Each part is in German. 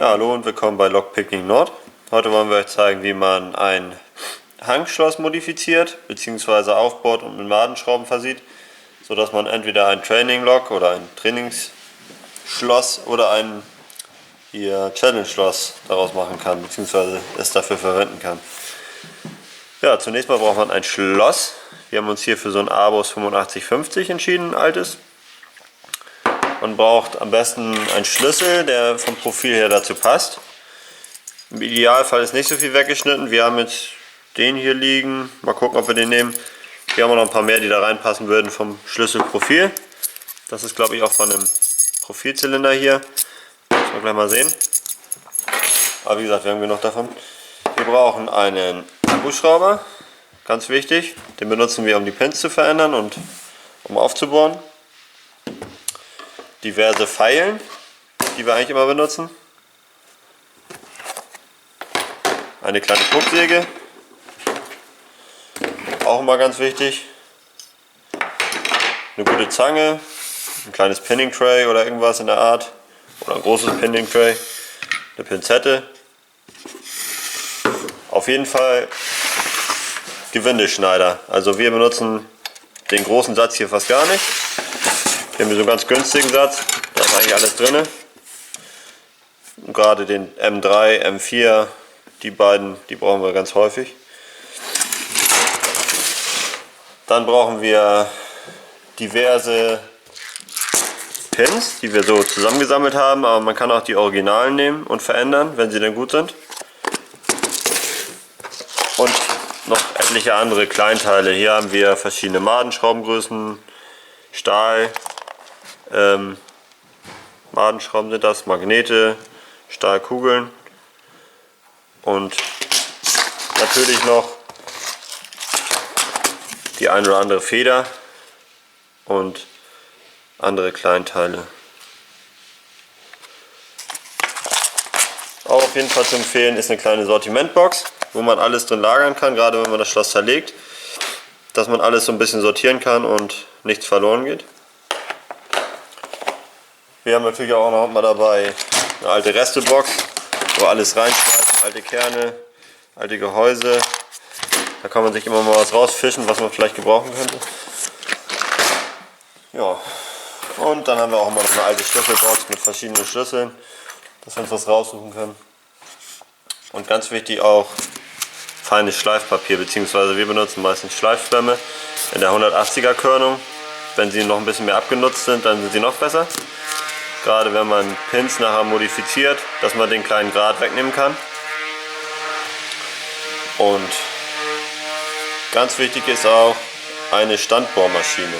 Ja, hallo und willkommen bei Lockpicking Nord. Heute wollen wir euch zeigen, wie man ein Hangschloss modifiziert bzw. aufbaut und mit Madenschrauben versieht, sodass man entweder ein Training Lock oder ein Trainingsschloss oder ein Challenge Schloss daraus machen kann bzw. es dafür verwenden kann. Ja, zunächst mal braucht man ein Schloss. Wir haben uns hier für so ein Abus 8550 entschieden, ein altes. Man braucht am besten einen Schlüssel, der vom Profil her dazu passt. Im Idealfall ist nicht so viel weggeschnitten. Wir haben jetzt den hier liegen. Mal gucken, ob wir den nehmen. Hier haben wir noch ein paar mehr, die da reinpassen würden vom Schlüsselprofil. Das ist, glaube ich, auch von dem Profilzylinder hier. Müssen wir gleich mal sehen. Aber wie gesagt, wir haben genug davon. Wir brauchen einen Akkuschrauber. Ganz wichtig. Den benutzen wir, um die Pins zu verändern und um aufzubohren. Diverse Feilen, die wir eigentlich immer benutzen. Eine kleine Pucksäge, auch immer ganz wichtig. Eine gute Zange, ein kleines Pinning Tray oder irgendwas in der Art. Oder ein großes Pinning Tray. Eine Pinzette. Auf jeden Fall Gewindeschneider. Also wir benutzen den großen Satz hier fast gar nicht. Hier haben wir so einen ganz günstigen Satz, da ist eigentlich alles drin. Und gerade den M3, M4, die beiden, die brauchen wir ganz häufig. Dann brauchen wir diverse Pins, die wir so zusammengesammelt haben, aber man kann auch die Originalen nehmen und verändern, wenn sie denn gut sind. Und noch etliche andere Kleinteile. Hier haben wir verschiedene Madenschraubengrößen, Stahl. Madenschrauben sind das, Magnete, Stahlkugeln und natürlich noch die ein oder andere Feder und andere Kleinteile. Auch auf jeden Fall zu empfehlen ist eine kleine Sortimentbox, wo man alles drin lagern kann, gerade wenn man das Schloss zerlegt, dass man alles so ein bisschen sortieren kann und nichts verloren geht. Wir haben natürlich auch noch mal dabei eine alte Restebox, wo alles reinschmeißt, alte Kerne, alte Gehäuse. Da kann man sich immer mal was rausfischen, was man vielleicht gebrauchen könnte. Ja, und dann haben wir auch immer noch eine alte Schlüsselbox mit verschiedenen Schlüsseln, dass wir uns was raussuchen können. Und ganz wichtig auch feines Schleifpapier, beziehungsweise wir benutzen meistens Schleifschwämme in der 180er Körnung. Wenn sie noch ein bisschen mehr abgenutzt sind, dann sind sie noch besser. Gerade wenn man Pins nachher modifiziert, dass man den kleinen Grat wegnehmen kann. Und ganz wichtig ist auch eine Standbohrmaschine.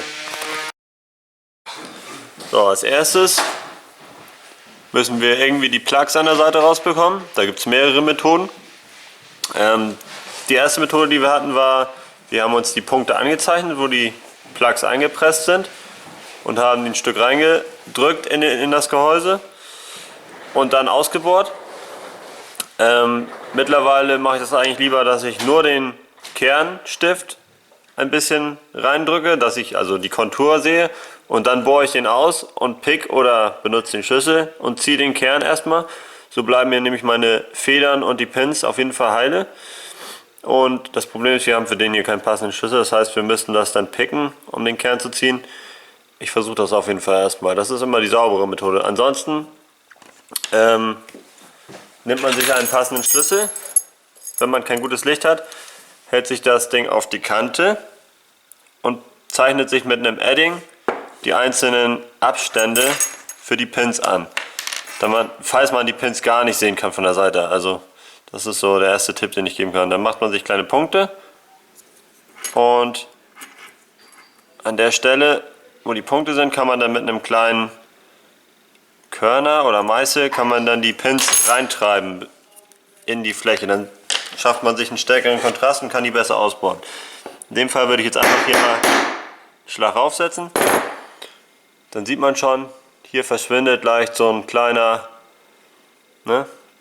So, als erstes müssen wir irgendwie die Plugs an der Seite rausbekommen. Da gibt es mehrere Methoden. Die erste Methode, die wir hatten, war, wir haben uns die Punkte angezeichnet, wo die Plugs eingepresst sind. Und haben ein Stück reingedrückt in das Gehäuse und dann ausgebohrt. Mittlerweile mache ich das eigentlich lieber, dass ich nur den Kernstift ein bisschen reindrücke, dass ich also die Kontur sehe und dann bohre ich den aus und pick oder benutze den Schlüssel und ziehe den Kern erstmal. So bleiben mir nämlich meine Federn und die Pins auf jeden Fall heile. Und das Problem ist, wir haben für den hier keinen passenden Schlüssel, das heißt, wir müssten das dann picken, um den Kern zu ziehen. Ich versuche das auf jeden Fall erstmal. Das ist immer die saubere Methode. Ansonsten nimmt man sich einen passenden Schlüssel. Wenn man kein gutes Licht hat, hält sich das Ding auf die Kante und zeichnet sich mit einem Edding die einzelnen Abstände für die Pins an. Falls man die Pins gar nicht sehen kann von der Seite. Also das ist so der erste Tipp, den ich geben kann. Dann macht man sich kleine Punkte und an der Stelle, wo die Punkte sind, kann man dann mit einem kleinen Körner oder Meißel kann man dann die Pins reintreiben in die Fläche. Dann schafft man sich einen stärkeren Kontrast und kann die besser ausbohren. In dem Fall würde ich jetzt einfach hier mal einen Schlag aufsetzen. Dann sieht man schon, hier verschwindet leicht so ein kleiner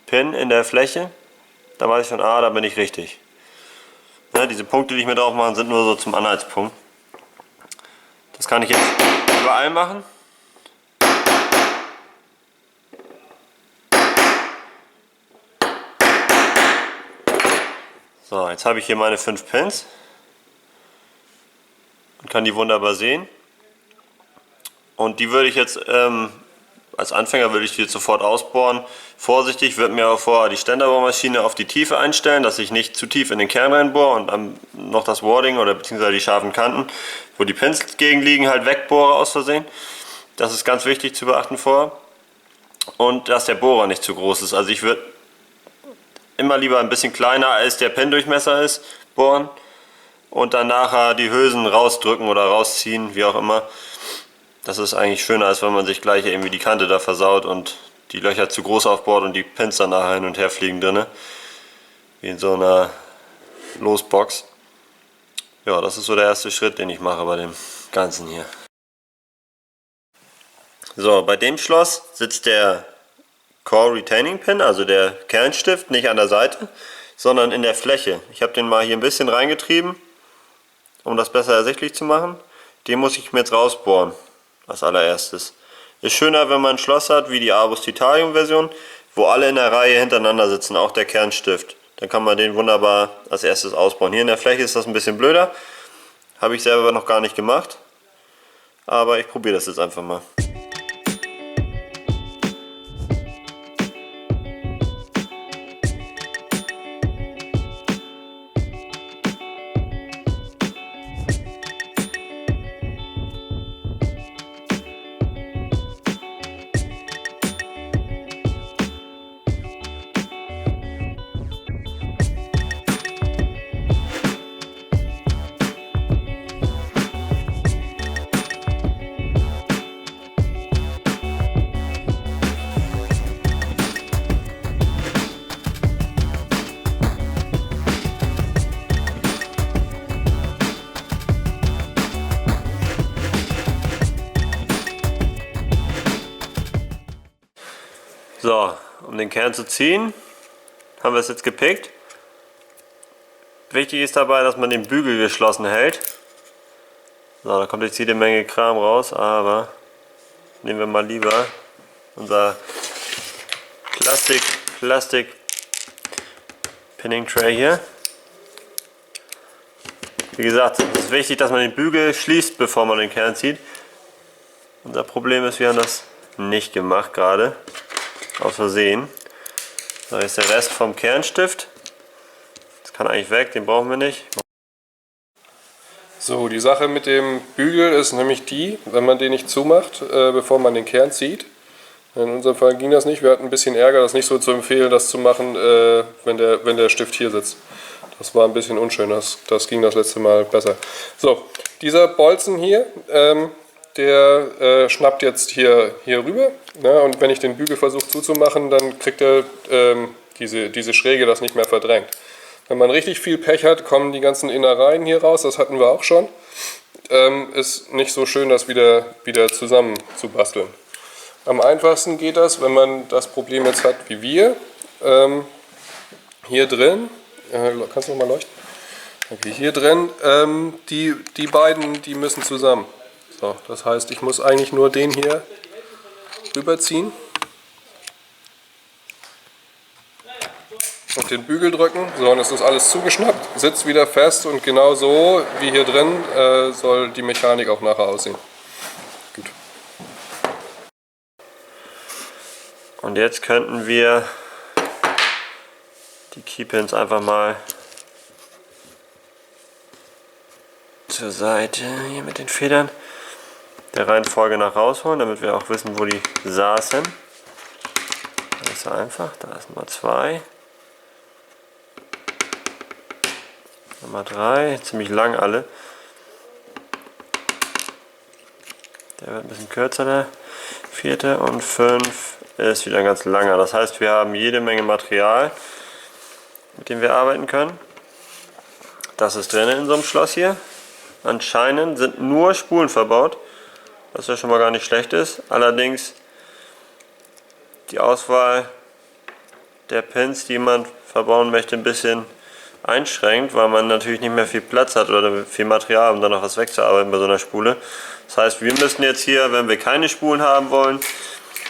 Pin in der Fläche. Da weiß ich schon, da bin ich richtig. Diese Punkte, die ich mir drauf mache, sind nur so zum Anhaltspunkt. Das kann ich jetzt überall machen. So, jetzt habe ich hier meine 5 Pins und kann die wunderbar sehen. Und die würde ich jetzt, als Anfänger würde ich die jetzt sofort ausbohren. Vorsichtig, würde mir auch vorher die Ständerbohrmaschine auf die Tiefe einstellen, dass ich nicht zu tief in den Kern reinbohre und dann noch das Warding oder beziehungsweise die scharfen Kanten, wo die Pins gegenliegen, halt wegbohre aus Versehen. Das ist ganz wichtig zu beachten vorher. Und dass der Bohrer nicht zu groß ist. Also ich würde immer lieber ein bisschen kleiner als der Pin-Durchmesser ist, bohren und dann nachher die Hülsen rausdrücken oder rausziehen, wie auch immer. Das ist eigentlich schöner, als wenn man sich gleich irgendwie die Kante da versaut und die Löcher zu groß aufbohrt und die Pins dann nachher hin und her fliegen drinne. Wie in so einer Losbox. Ja, das ist so der erste Schritt, den ich mache bei dem Ganzen hier. So, bei dem Schloss sitzt der Core Retaining Pin, also der Kernstift, nicht an der Seite, sondern in der Fläche. Ich habe den mal hier ein bisschen reingetrieben, um das besser ersichtlich zu machen. Den muss ich mir jetzt rausbohren, als allererstes. Ist schöner, wenn man ein Schloss hat, wie die Abus Titanium Version, wo alle in der Reihe hintereinander sitzen, auch der Kernstift. Dann kann man den wunderbar als erstes ausbauen. Hier in der Fläche ist das ein bisschen blöder, habe ich selber noch gar nicht gemacht, aber ich probiere das jetzt einfach mal. So, um den Kern zu ziehen, haben wir es jetzt gepickt. Wichtig ist dabei, dass man den Bügel geschlossen hält. So, da kommt jetzt jede Menge Kram raus, aber nehmen wir mal lieber unser Plastik Pinning Tray hier. Wie gesagt, es ist wichtig, dass man den Bügel schließt, bevor man den Kern zieht. Unser Problem ist, wir haben das nicht gemacht gerade. Aus Versehen. Da ist der Rest vom Kernstift. Das kann eigentlich weg, den brauchen wir nicht. So, die Sache mit dem Bügel ist nämlich die, wenn man den nicht zumacht, bevor man den Kern zieht. In unserem Fall ging das nicht. Wir hatten ein bisschen Ärger, das nicht so zu empfehlen, das zu machen, wenn der Stift hier sitzt. Das war ein bisschen unschön, das ging das letzte Mal besser. So, dieser Bolzen hier, der schnappt jetzt hier rüber, ne? Und wenn ich den Bügel versuche zuzumachen, dann kriegt er diese Schräge das nicht mehr verdrängt. Wenn man richtig viel Pech hat, kommen die ganzen Innereien hier raus, das hatten wir auch schon. Ist nicht so schön, das wieder zusammen zu basteln. Am einfachsten geht das, wenn man das Problem jetzt hat wie wir. Hier drin, kannst du noch mal leuchten? Okay, hier drin, die beiden, die müssen zusammen. So, das heißt, ich muss eigentlich nur den hier rüberziehen und den Bügel drücken. So, und es ist alles zugeschnappt, sitzt wieder fest und genau so wie hier drin soll die Mechanik auch nachher aussehen. Gut. Und jetzt könnten wir die Keypins einfach mal zur Seite hier mit den Federn der Reihenfolge nach rausholen, damit wir auch wissen, wo die saßen. Das ist einfach, da ist Nummer 2, Nummer 3, ziemlich lang alle. Der wird ein bisschen kürzer, der 4. und 5 ist wieder ein ganz langer. Das heißt, wir haben jede Menge Material, mit dem wir arbeiten können. Das ist drin in so einem Schloss hier. Anscheinend sind nur Spulen verbaut, was ja schon mal gar nicht schlecht ist. Allerdings die Auswahl der Pins, die man verbauen möchte, ein bisschen einschränkt, weil man natürlich nicht mehr viel Platz hat oder viel Material, um dann noch was wegzuarbeiten bei so einer Spule. Das heißt, wir müssen jetzt hier, wenn wir keine Spulen haben wollen,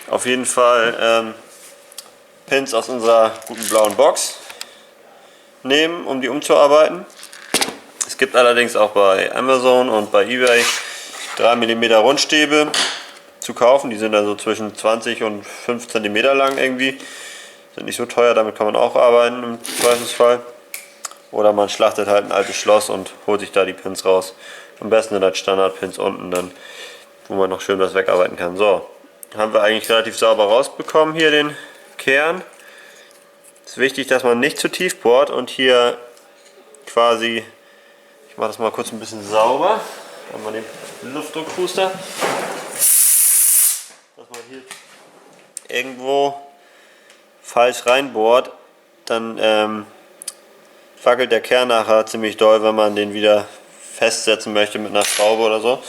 auf jeden Fall Pins aus unserer guten blauen Box nehmen, um die umzuarbeiten. Es gibt allerdings auch bei Amazon und bei eBay 3 mm Rundstäbe zu kaufen. Die sind dann so zwischen 20 und 5 cm lang irgendwie. Sind nicht so teuer, damit kann man auch arbeiten im Zweifelsfall. Oder man schlachtet halt ein altes Schloss und holt sich da die Pins raus. Am besten sind halt Standardpins unten, dann, wo man noch schön was wegarbeiten kann. So, haben wir eigentlich relativ sauber rausbekommen hier den Kern. Es ist wichtig, dass man nicht zu tief bohrt und hier quasi, ich mache das mal kurz ein bisschen sauber, einmal den Luftdruckpuster, dass man hier irgendwo falsch reinbohrt, dann wackelt der Kern nachher ziemlich doll, wenn man den wieder festsetzen möchte mit einer Schraube oder so.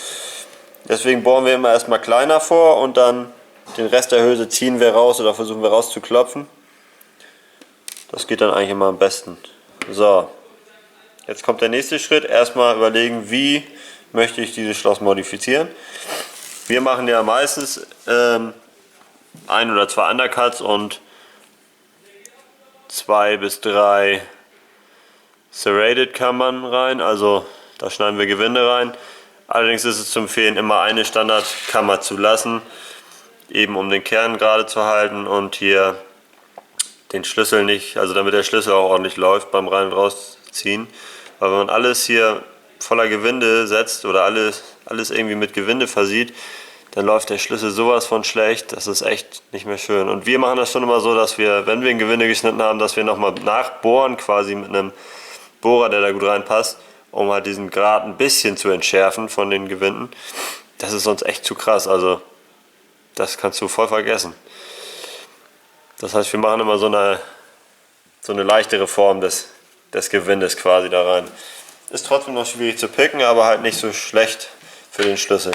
Deswegen bohren wir immer erstmal kleiner vor und dann den Rest der Hülse ziehen wir raus oder versuchen wir rauszuklopfen. Das geht dann eigentlich immer am besten. So, jetzt kommt der nächste Schritt. Erstmal überlegen, wie möchte ich dieses Schloss modifizieren. Wir machen ja meistens ein oder zwei Undercuts und 2 bis 3 Serrated Kammern rein, also da schneiden wir Gewinde rein. Allerdings ist es zu empfehlen, immer eine Standardkammer zu lassen, eben um den Kern gerade zu halten und hier den Schlüssel nicht, also damit der Schlüssel auch ordentlich läuft beim Rein- und Rausziehen. Weil wenn man alles hier voller Gewinde setzt oder alles irgendwie mit Gewinde versieht, dann läuft der Schlüssel sowas von schlecht, das ist echt nicht mehr schön. Und wir machen das schon immer so, dass wir, wenn wir ein Gewinde geschnitten haben, dass wir nochmal nachbohren quasi mit einem Bohrer, der da gut reinpasst, um halt diesen Grat ein bisschen zu entschärfen von den Gewinden. Das ist sonst echt zu krass, also das kannst du voll vergessen. Das heißt, wir machen immer so eine leichtere Form des Gewindes quasi da rein. Ist trotzdem noch schwierig zu picken, aber halt nicht so schlecht für den Schlüssel.